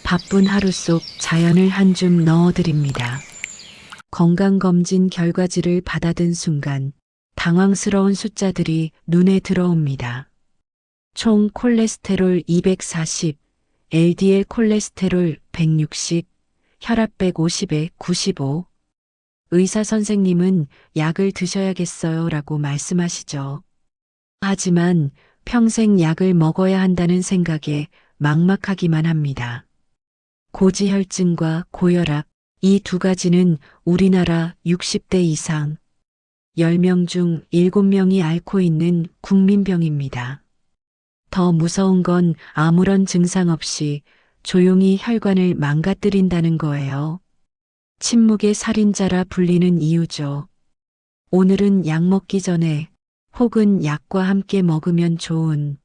바쁜 하루 속 자연을 한 줌 넣어드립니다. 건강검진 결과지를 받아든 순간 당황스러운 숫자들이 눈에 들어옵니다. 총 콜레스테롤 240, LDL 콜레스테롤 160, 혈압 150에 95. 의사 선생님은 약을 드셔야겠어요 라고 말씀하시죠. 하지만 평생 약을 먹어야 한다는 생각에 막막하기만 합니다. 고지혈증과 고혈압, 이 두 가지는 우리나라 60대 이상 10명 중 7명이 앓고 있는 국민병입니다. 더 무서운 건 아무런 증상 없이 조용히 혈관을 망가뜨린다는 거예요. 침묵의 살인자라 불리는 이유죠. 오늘은 약 먹기 전에 혹은 약과 함께 먹으면 좋은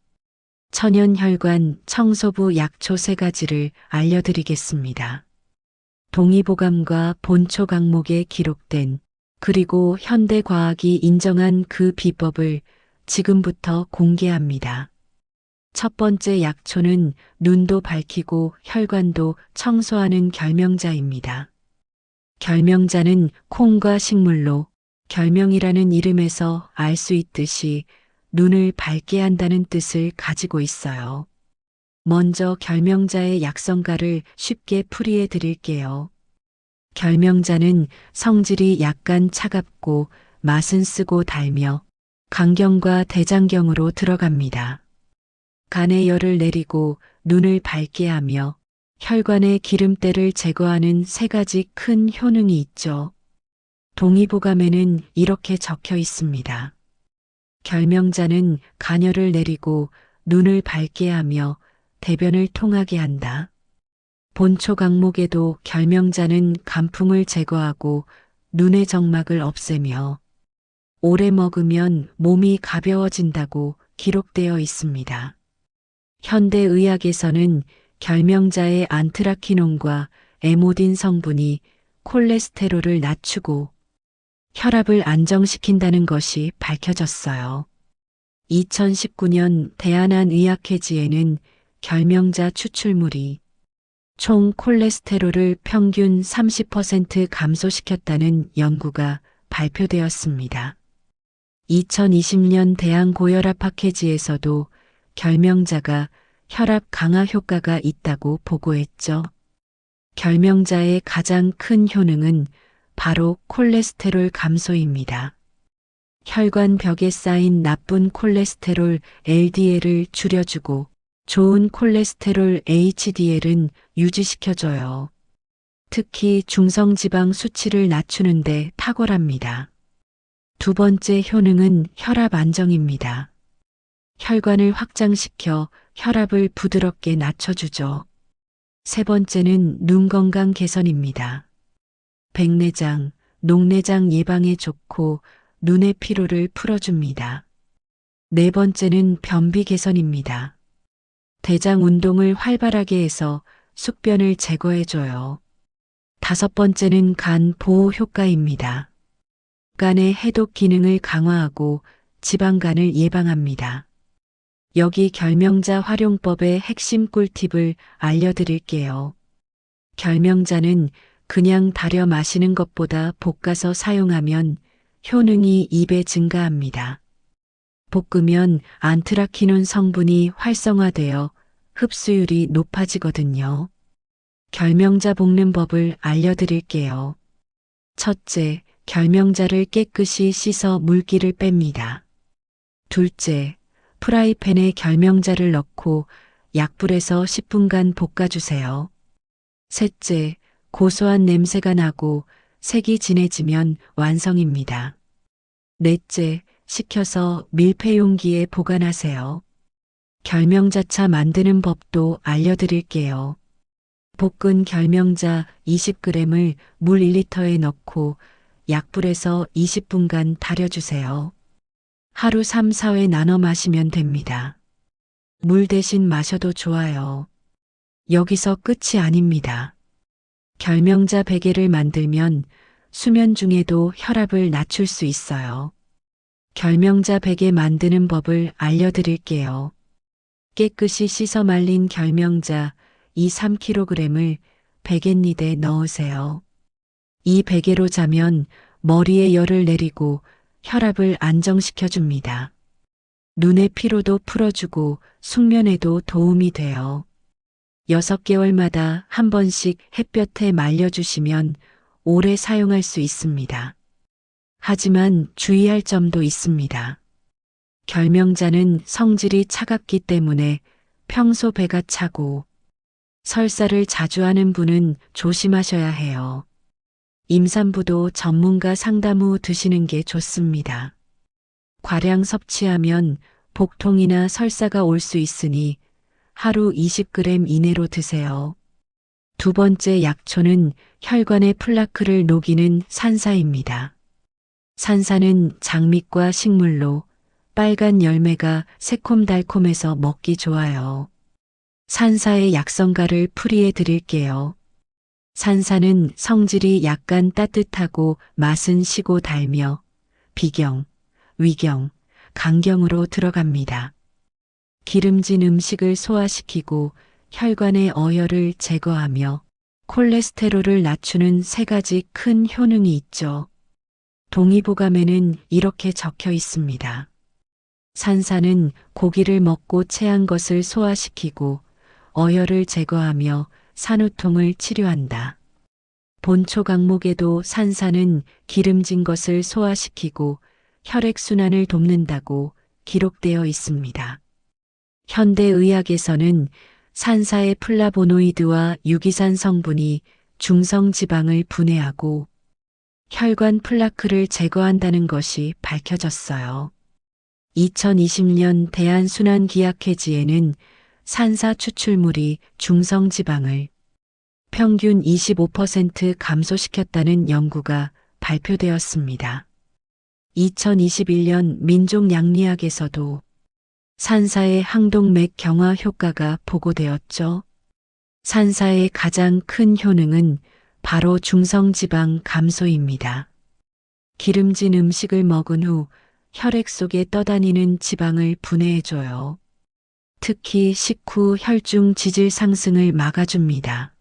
천연혈관 청소부 약초 3가지를 알려드리겠습니다. 동의보감과 본초 강목에 기록된 그리고 현대과학이 인정한 그 비법을 지금부터 공개합니다. 첫 번째 약초는 눈도 밝히고 혈관도 청소하는 결명자입니다. 결명자는 콩과 식물로 결명이라는 이름에서 알 수 있듯이 눈을 밝게 한다는 뜻을 가지고 있어요. 먼저 결명자의 약성가를 쉽게 풀이해 드릴게요. 결명자는 성질이 약간 차갑고 맛은 쓰고 달며 간경과 대장경으로 들어갑니다. 간의 열을 내리고 눈을 밝게 하며 혈관의 기름때를 제거하는 3가지 큰 효능이 있죠. 동의보감에는 이렇게 적혀 있습니다. 결명자는 간열을 내리고 눈을 밝게 하며 대변을 통하게 한다. 본초 강목에도 결명자는 간풍을 제거하고 눈의 점막을 없애며 오래 먹으면 몸이 가벼워진다고 기록되어 있습니다. 현대의학에서는 결명자의 안트라키논과 에모딘 성분이 콜레스테롤을 낮추고 혈압을 안정시킨다는 것이 밝혀졌어요. 2019년 대한한의학회지에는 결명자 추출물이 총 콜레스테롤을 평균 30% 감소시켰다는 연구가 발표되었습니다. 2020년 대한고혈압 학회지에서도 결명자가 혈압 강화 효과가 있다고 보고했죠. 결명자의 가장 큰 효능은 바로 콜레스테롤 감소입니다. 혈관 벽에 쌓인 나쁜 콜레스테롤 LDL을 줄여주고 좋은 콜레스테롤 HDL은 유지시켜줘요. 특히 중성지방 수치를 낮추는데 탁월합니다. 두 번째 효능은 혈압 안정입니다. 혈관을 확장시켜 혈압을 부드럽게 낮춰주죠. 세 번째는 눈 건강 개선입니다. 백내장, 녹내장 예방에 좋고 눈의 피로를 풀어줍니다. 네 번째는 변비 개선입니다. 대장 운동을 활발하게 해서 숙변을 제거해줘요. 다섯 번째는 간 보호 효과입니다. 간의 해독 기능을 강화하고 지방간을 예방합니다. 여기 결명자 활용법의 핵심 꿀팁을 알려드릴게요. 결명자는 그냥 달여 마시는 것보다 볶아서 사용하면 효능이 2배 증가합니다. 볶으면 안트라키논 성분이 활성화되어 흡수율이 높아지거든요. 결명자 볶는 법을 알려드릴게요. 첫째, 결명자를 깨끗이 씻어 물기를 뺍니다. 둘째, 프라이팬에 결명자를 넣고 약불에서 10분간 볶아주세요. 셋째, 고소한 냄새가 나고 색이 진해지면 완성입니다. 넷째, 식혀서 밀폐용기에 보관하세요. 결명자차 만드는 법도 알려드릴게요. 볶은 결명자 20g을 물 1리터에 넣고 약불에서 20분간 달여주세요. 하루 3, 4회 나눠 마시면 됩니다. 물 대신 마셔도 좋아요. 여기서 끝이 아닙니다. 결명자 베개를 만들면 수면 중에도 혈압을 낮출 수 있어요. 결명자 베개 만드는 법을 알려드릴게요. 깨끗이 씻어 말린 결명자 이 3kg을 베갯니에 넣으세요. 이 베개로 자면 머리에 열을 내리고 혈압을 안정시켜 줍니다. 눈의 피로도 풀어주고 숙면에도 도움이 돼요. 6개월마다 한 번씩 햇볕에 말려주시면 오래 사용할 수 있습니다. 하지만 주의할 점도 있습니다. 결명자는 성질이 차갑기 때문에 평소 배가 차고 설사를 자주 하는 분은 조심하셔야 해요. 임산부도 전문가 상담 후 드시는 게 좋습니다. 과량 섭취하면 복통이나 설사가 올 수 있으니 하루 20g 이내로 드세요. 두 번째 약초는 혈관의 플라크를 녹이는 산사입니다. 산사는 장미과 식물로 빨간 열매가 새콤달콤해서 먹기 좋아요. 산사의 약성가를 풀이해 드릴게요. 산사는 성질이 약간 따뜻하고 맛은 시고 달며 비경, 위경, 간경으로 들어갑니다. 기름진 음식을 소화시키고 혈관의 어혈을 제거하며 콜레스테롤을 낮추는 3가지 큰 효능이 있죠. 동의보감에는 이렇게 적혀 있습니다. 산사는 고기를 먹고 체한 것을 소화시키고 어혈을 제거하며 산후통을 치료한다. 본초 강목에도 산사는 기름진 것을 소화시키고 혈액순환을 돕는다고 기록되어 있습니다. 현대의학에서는 산사의 플라보노이드와 유기산 성분이 중성지방을 분해하고 혈관 플라크를 제거한다는 것이 밝혀졌어요. 2020년 대한순환기약회지에는 산사 추출물이 중성지방을 평균 25% 감소시켰다는 연구가 발표되었습니다. 2021년 민족양리학에서도 산사의 항동맥 경화 효과가 보고되었죠. 산사의 가장 큰 효능은 바로 중성지방 감소입니다. 기름진 음식을 먹은 후 혈액 속에 떠다니는 지방을 분해해줘요. 특히 식후 혈중 지질 상승을 막아줍니다.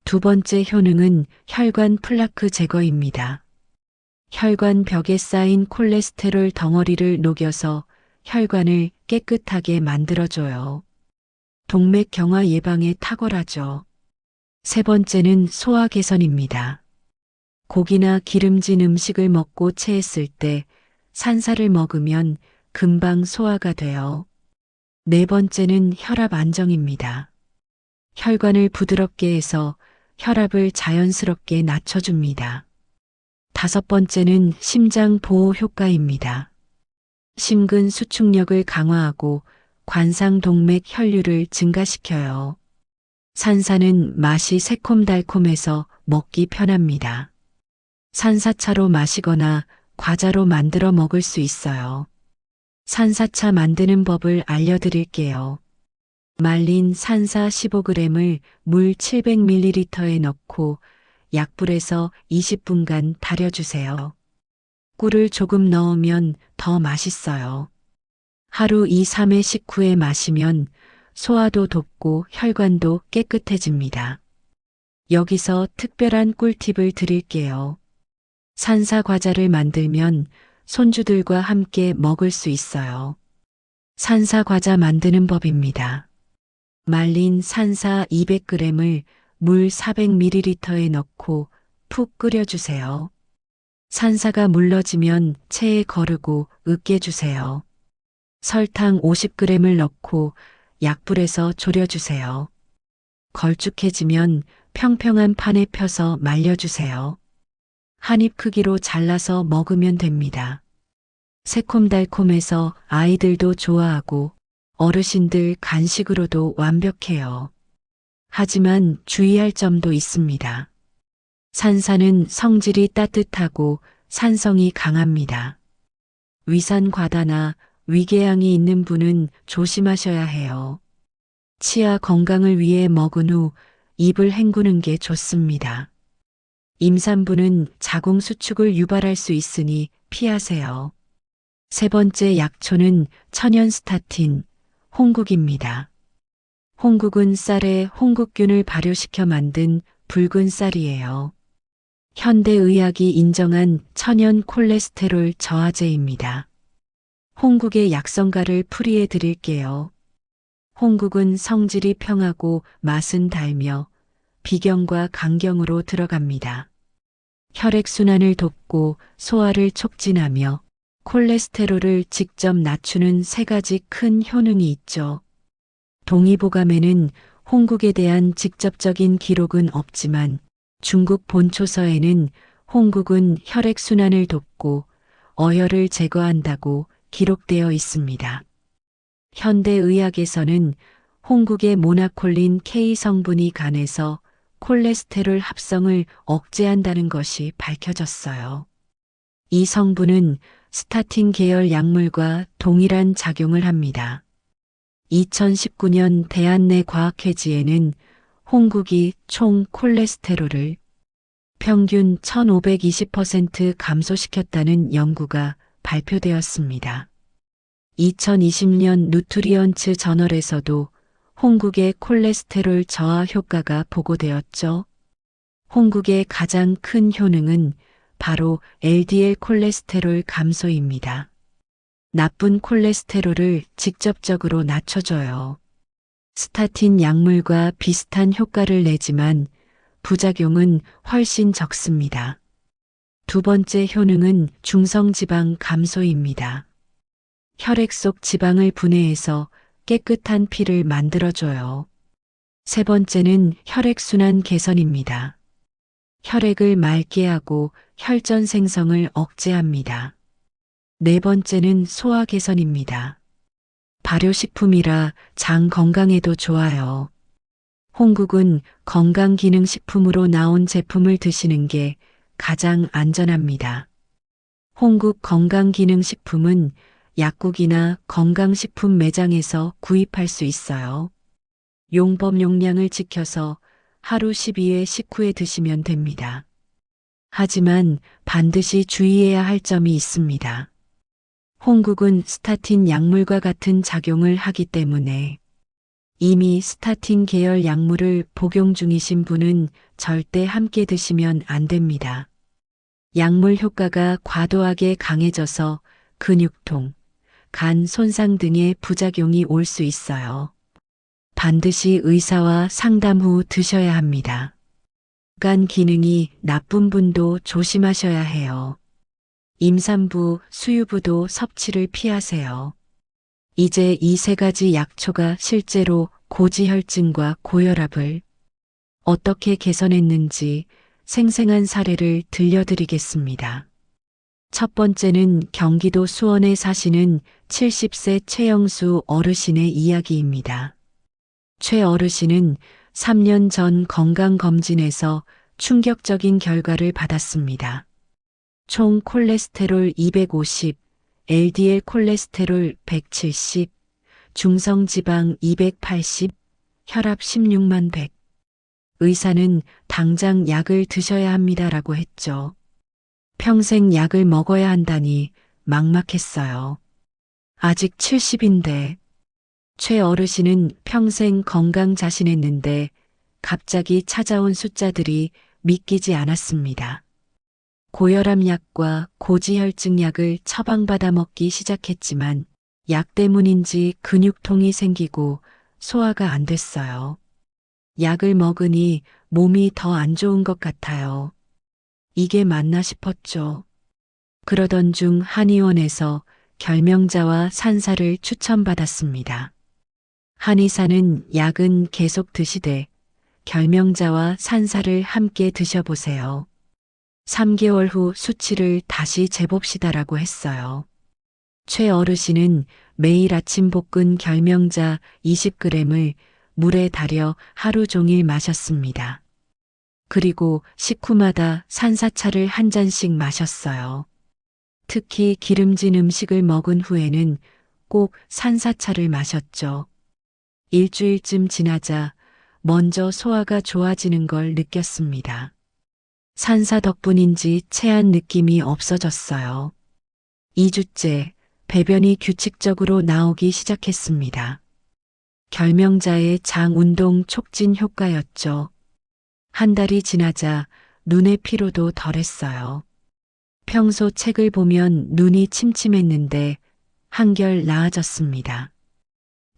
두 번째 효능은 혈관 플라크 제거입니다. 혈관 벽에 쌓인 콜레스테롤 덩어리를 녹여서 혈관을 깨끗하게 만들어줘요. 동맥 경화 예방에 탁월하죠. 세 번째는 소화 개선입니다. 고기나 기름진 음식을 먹고 체했을 때 산사를 먹으면 금방 소화가 돼요. 네 번째는 혈압 안정입니다. 혈관을 부드럽게 해서 혈압을 자연스럽게 낮춰줍니다. 다섯 번째는 심장 보호 효과입니다. 심근 수축력을 강화하고 관상동맥 혈류를 증가시켜요. 산사는 맛이 새콤달콤해서 먹기 편합니다. 산사차로 마시거나 과자로 만들어 먹을 수 있어요. 산사차 만드는 법을 알려드릴게요. 말린 산사 15g을 물 700ml에 넣고 약불에서 20분간 달여주세요. 꿀을 조금 넣으면 더 맛있어요. 하루 2-3회 식후에 마시면 소화도 돕고 혈관도 깨끗해집니다. 여기서 특별한 꿀팁을 드릴게요. 산사 과자를 만들면 손주들과 함께 먹을 수 있어요. 산사 과자 만드는 법입니다. 말린 산사 200g을 물 400ml에 넣고 푹 끓여주세요. 산사가 물러지면 체에 거르고 으깨주세요. 설탕 50g을 넣고 약불에서 졸여주세요. 걸쭉해지면 평평한 판에 펴서 말려주세요. 한 입 크기로 잘라서 먹으면 됩니다. 새콤달콤해서 아이들도 좋아하고 어르신들 간식으로도 완벽해요. 하지만 주의할 점도 있습니다. 산사는 성질이 따뜻하고 산성이 강합니다. 위산 과다나 위궤양이 있는 분은 조심하셔야 해요. 치아 건강을 위해 먹은 후 입을 헹구는 게 좋습니다. 임산부는 자궁 수축을 유발할 수 있으니 피하세요. 세 번째 약초는 천연 스타틴, 홍국입니다. 홍국은 쌀에 홍국균을 발효시켜 만든 붉은 쌀이에요. 현대의학이 인정한 천연 콜레스테롤 저하제입니다. 홍국의 약성가를 풀이해 드릴게요. 홍국은 성질이 평하고 맛은 달며 비경과 강경으로 들어갑니다. 혈액순환을 돕고 소화를 촉진하며 콜레스테롤을 직접 낮추는 세 가지 큰 효능이 있죠. 동의보감에는 홍국에 대한 직접적인 기록은 없지만 중국 본초서에는 홍국은 혈액순환을 돕고 어혈을 제거한다고 기록되어 있습니다. 현대의학에서는 홍국의 모나콜린 K 성분이 간에서 콜레스테롤 합성을 억제한다는 것이 밝혀졌어요. 이 성분은 스타틴 계열 약물과 동일한 작용을 합니다. 2019년 대한내과학회지에는 홍국이 총 콜레스테롤을 평균 1520% 감소시켰다는 연구가 발표되었습니다. 2020년 누트리언츠 저널에서도 홍국의 콜레스테롤 저하 효과가 보고되었죠. 홍국의 가장 큰 효능은 바로 LDL 콜레스테롤 감소입니다. 나쁜 콜레스테롤을 직접적으로 낮춰줘요. 스타틴 약물과 비슷한 효과를 내지만 부작용은 훨씬 적습니다. 두 번째 효능은 중성지방 감소입니다. 혈액 속 지방을 분해해서 깨끗한 피를 만들어줘요. 세 번째는 혈액순환 개선입니다. 혈액을 맑게 하고 혈전 생성을 억제합니다. 네 번째는 소화 개선입니다. 발효식품이라 장 건강에도 좋아요. 홍국은 건강기능식품으로 나온 제품을 드시는 게 가장 안전합니다. 홍국 건강기능식품은 약국이나 건강식품 매장에서 구입할 수 있어요. 용법 용량을 지켜서 하루 12회 식후에 드시면 됩니다. 하지만 반드시 주의해야 할 점이 있습니다. 홍국은 스타틴 약물과 같은 작용을 하기 때문에 이미 스타틴 계열 약물을 복용 중이신 분은 절대 함께 드시면 안 됩니다. 약물 효과가 과도하게 강해져서 근육통, 간 손상 등의 부작용이 올 수 있어요. 반드시 의사와 상담 후 드셔야 합니다. 간 기능이 나쁜 분도 조심하셔야 해요. 임산부, 수유부도 섭취를 피하세요. 이제 이 세 가지 약초가 실제로 고지혈증과 고혈압을 어떻게 개선했는지 생생한 사례를 들려드리겠습니다. 첫 번째는 경기도 수원에 사시는 70세 최영수 어르신의 이야기입니다. 최 어르신은 3년 전 건강검진에서 충격적인 결과를 받았습니다. 총 콜레스테롤 250, LDL 콜레스테롤 170, 중성지방 280, 혈압 16만 100. 의사는 당장 약을 드셔야 합니다라고 했죠. 평생 약을 먹어야 한다니 막막했어요. 아직 70인데 최 어르신은 평생 건강 자신했는데 갑자기 찾아온 숫자들이 믿기지 않았습니다. 고혈압 약과 고지혈증 약을 처방받아 먹기 시작했지만 약 때문인지 근육통이 생기고 소화가 안 됐어요. 약을 먹으니 몸이 더 안 좋은 것 같아요. 이게 맞나 싶었죠. 그러던 중 한의원에서 결명자와 산사를 추천받았습니다. 한의사는 약은 계속 드시되 결명자와 산사를 함께 드셔보세요. 3개월 후 수치를 다시 재봅시다라고 했어요. 최 어르신은 매일 아침 볶은 결명자 20g을 물에 달여 하루 종일 마셨습니다. 그리고 식후마다 산사차를 한 잔씩 마셨어요. 특히 기름진 음식을 먹은 후에는 꼭 산사차를 마셨죠. 일주일쯤 지나자 먼저 소화가 좋아지는 걸 느꼈습니다. 산사 덕분인지 체한 느낌이 없어졌어요. 2주째 배변이 규칙적으로 나오기 시작했습니다. 결명자의 장 운동 촉진 효과였죠. 한 달이 지나자 눈의 피로도 덜했어요. 평소 책을 보면 눈이 침침했는데 한결 나아졌습니다.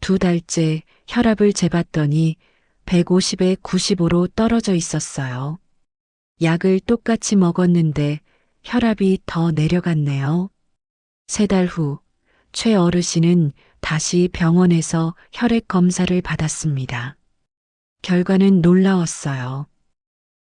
2달째 혈압을 재봤더니 150에 95로 떨어져 있었어요. 약을 똑같이 먹었는데 혈압이 더 내려갔네요. 3달 후, 최 어르신은 다시 병원에서 혈액 검사를 받았습니다. 결과는 놀라웠어요.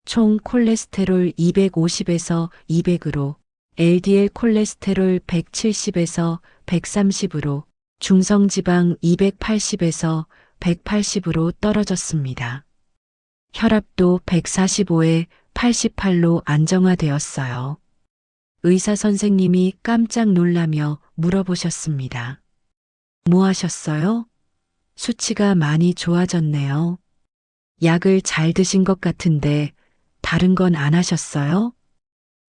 총 콜레스테롤 250에서 200으로, LDL 콜레스테롤 170에서 130으로, 중성지방 280에서 180으로 떨어졌습니다. 혈압도 145에 88로 안정화되었어요. 의사 선생님이 깜짝 놀라며 물어보셨습니다. 뭐 하셨어요? 수치가 많이 좋아졌네요. 약을 잘 드신 것 같은데 다른 건 안 하셨어요?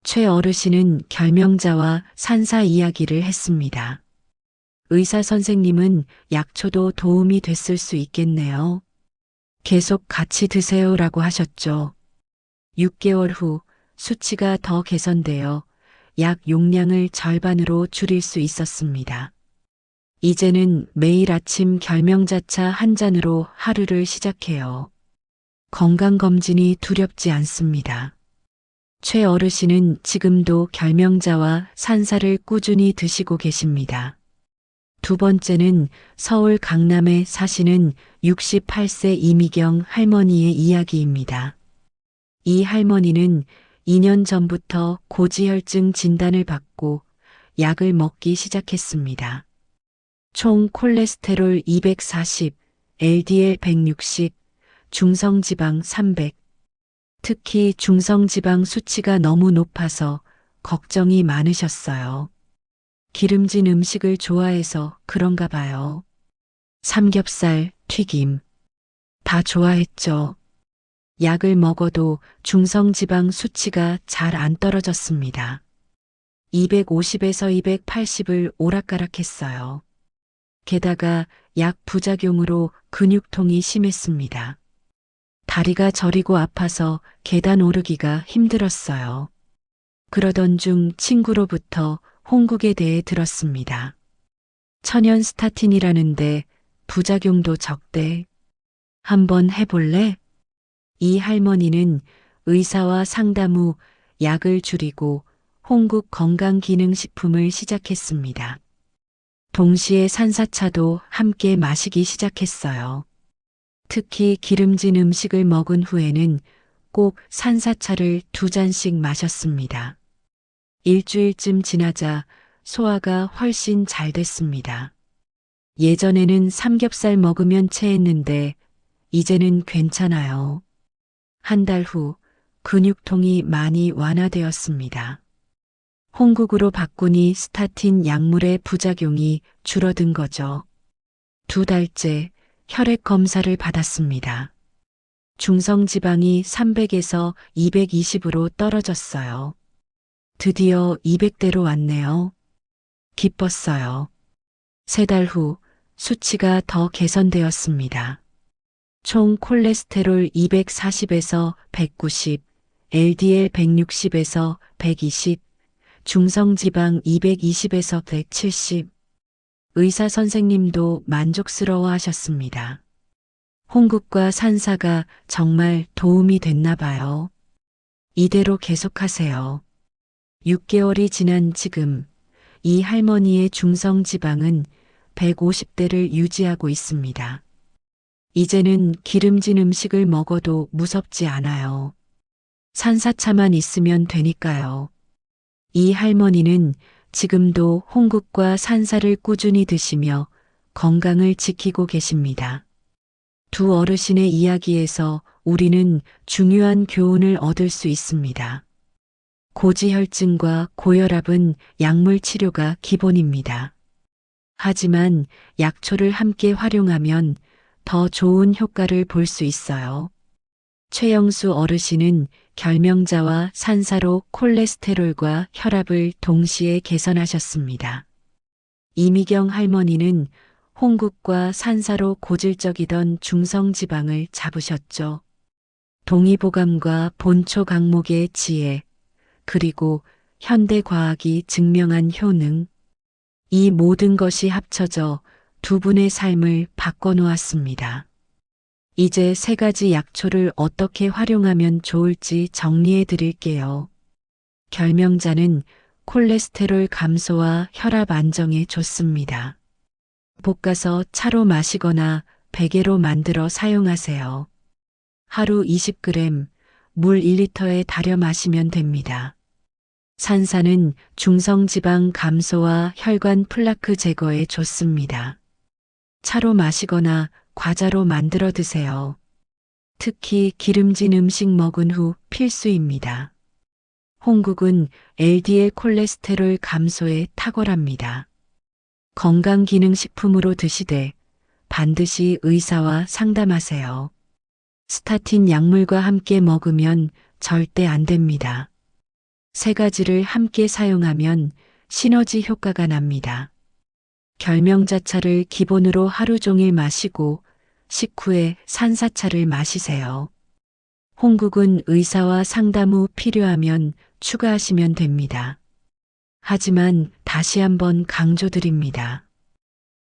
최 어르신은 결명자와 산사 이야기를 했습니다. 의사 선생님은 약초도 도움이 됐을 수 있겠네요. 계속 같이 드세요라고 하셨죠. 6개월 후 수치가 더 개선되어 약 용량을 절반으로 줄일 수 있었습니다. 이제는 매일 아침 결명자차 한 잔으로 하루를 시작해요. 건강검진이 두렵지 않습니다. 최 어르신은 지금도 결명자와 산사를 꾸준히 드시고 계십니다. 2번째는 서울 강남에 사시는 68세 이미경 할머니의 이야기입니다. 이 할머니는 2년 전부터 고지혈증 진단을 받고 약을 먹기 시작했습니다. 총 콜레스테롤 240, LDL 160, 중성지방 300. 특히 중성지방 수치가 너무 높아서 걱정이 많으셨어요. 기름진 음식을 좋아해서 그런가 봐요. 삼겹살, 튀김. 다 좋아했죠. 약을 먹어도 중성지방 수치가 잘 안 떨어졌습니다. 250에서 280을 오락가락했어요. 게다가 약 부작용으로 근육통이 심했습니다. 다리가 저리고 아파서 계단 오르기가 힘들었어요. 그러던 중 친구로부터 홍국에 대해 들었습니다. 천연 스타틴이라는데 부작용도 적대. 한번 해볼래? 이 할머니는 의사와 상담 후 약을 줄이고 홍국 건강기능식품을 시작했습니다. 동시에 산사차도 함께 마시기 시작했어요. 특히 기름진 음식을 먹은 후에는 꼭 산사차를 2잔씩 마셨습니다. 일주일쯤 지나자 소화가 훨씬 잘 됐습니다. 예전에는 삼겹살 먹으면 체했는데 이제는 괜찮아요. 한 달 후 근육통이 많이 완화되었습니다. 홍국으로 바꾸니 스타틴 약물의 부작용이 줄어든 거죠. 2달째 혈액 검사를 받았습니다. 중성지방이 300에서 220으로 떨어졌어요. 드디어 200대로 왔네요. 기뻤어요. 3달 후 수치가 더 개선되었습니다. 총 콜레스테롤 240에서 190, LDL 160에서 120, 중성지방 220에서 170. 의사 선생님도 만족스러워 하셨습니다. 홍국과 산사가 정말 도움이 됐나 봐요. 이대로 계속하세요. 6개월이 지난 지금 이 할머니의 중성지방은 150대를 유지하고 있습니다. 이제는 기름진 음식을 먹어도 무섭지 않아요. 산사차만 있으면 되니까요. 이 할머니는 지금도 홍국과 산사를 꾸준히 드시며 건강을 지키고 계십니다. 두 어르신의 이야기에서 우리는 중요한 교훈을 얻을 수 있습니다. 고지혈증과 고혈압은 약물 치료가 기본입니다. 하지만 약초를 함께 활용하면 더 좋은 효과를 볼 수 있어요. 최영수 어르신은 결명자와 산사로 콜레스테롤과 혈압을 동시에 개선하셨습니다. 이미경 할머니는 홍국과 산사로 고질적이던 중성지방을 잡으셨죠. 동의보감과 본초 강목의 지혜, 그리고 현대과학이 증명한 효능, 이 모든 것이 합쳐져 두 분의 삶을 바꿔놓았습니다. 이제 세 가지 약초를 어떻게 활용하면 좋을지 정리해 드릴게요. 결명자는 콜레스테롤 감소와 혈압 안정에 좋습니다. 볶아서 차로 마시거나 베개로 만들어 사용하세요. 하루 20g, 물 1리터에 달여 마시면 됩니다. 산사는 중성지방 감소와 혈관 플라크 제거에 좋습니다. 차로 마시거나 과자로 만들어 드세요. 특히 기름진 음식 먹은 후 필수입니다. 홍국은 LDL 콜레스테롤 감소에 탁월합니다. 건강기능식품으로 드시되 반드시 의사와 상담하세요. 스타틴 약물과 함께 먹으면 절대 안 됩니다. 세 가지를 함께 사용하면 시너지 효과가 납니다. 결명자차를 기본으로 하루 종일 마시고 식후에 산사차를 마시세요. 홍국은 의사와 상담 후 필요하면 추가하시면 됩니다. 하지만 다시 한번 강조드립니다.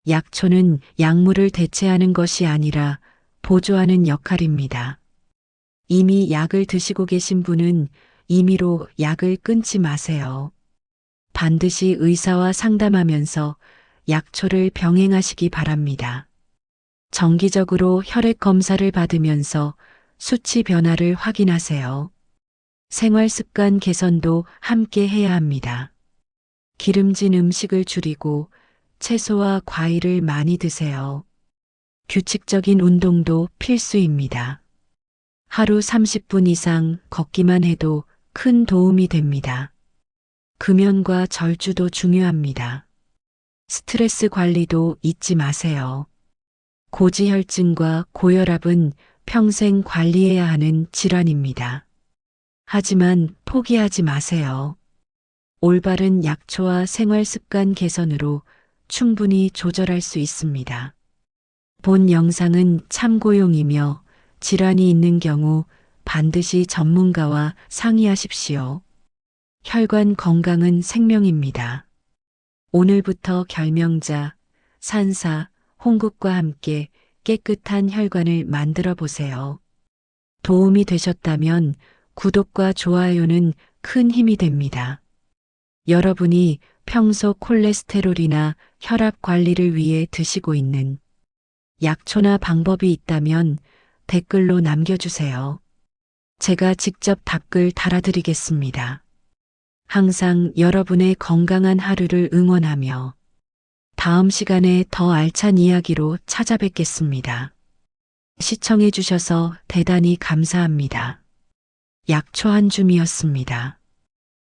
약초는 약물을 대체하는 것이 아니라 보조하는 역할입니다. 이미 약을 드시고 계신 분은 임의로 약을 끊지 마세요. 반드시 의사와 상담하면서 약초를 병행하시기 바랍니다. 정기적으로 혈액 검사를 받으면서 수치 변화를 확인하세요. 생활 습관 개선도 함께 해야 합니다. 기름진 음식을 줄이고 채소와 과일을 많이 드세요. 규칙적인 운동도 필수입니다. 하루 30분 이상 걷기만 해도 큰 도움이 됩니다. 금연과 절주도 중요합니다. 스트레스 관리도 잊지 마세요. 고지혈증과 고혈압은 평생 관리해야 하는 질환입니다. 하지만 포기하지 마세요. 올바른 약초와 생활 습관 개선으로 충분히 조절할 수 있습니다. 본 영상은 참고용이며 질환이 있는 경우 반드시 전문가와 상의하십시오. 혈관 건강은 생명입니다. 오늘부터 결명자, 산사, 홍국과 함께 깨끗한 혈관을 만들어 보세요. 도움이 되셨다면 구독과 좋아요는 큰 힘이 됩니다. 여러분이 평소 콜레스테롤이나 혈압 관리를 위해 드시고 있는 약초나 방법이 있다면 댓글로 남겨주세요. 제가 직접 답글 달아드리겠습니다. 항상 여러분의 건강한 하루를 응원하며 다음 시간에 더 알찬 이야기로 찾아뵙겠습니다. 시청해 주셔서 대단히 감사합니다. 약초 한 줌이었습니다.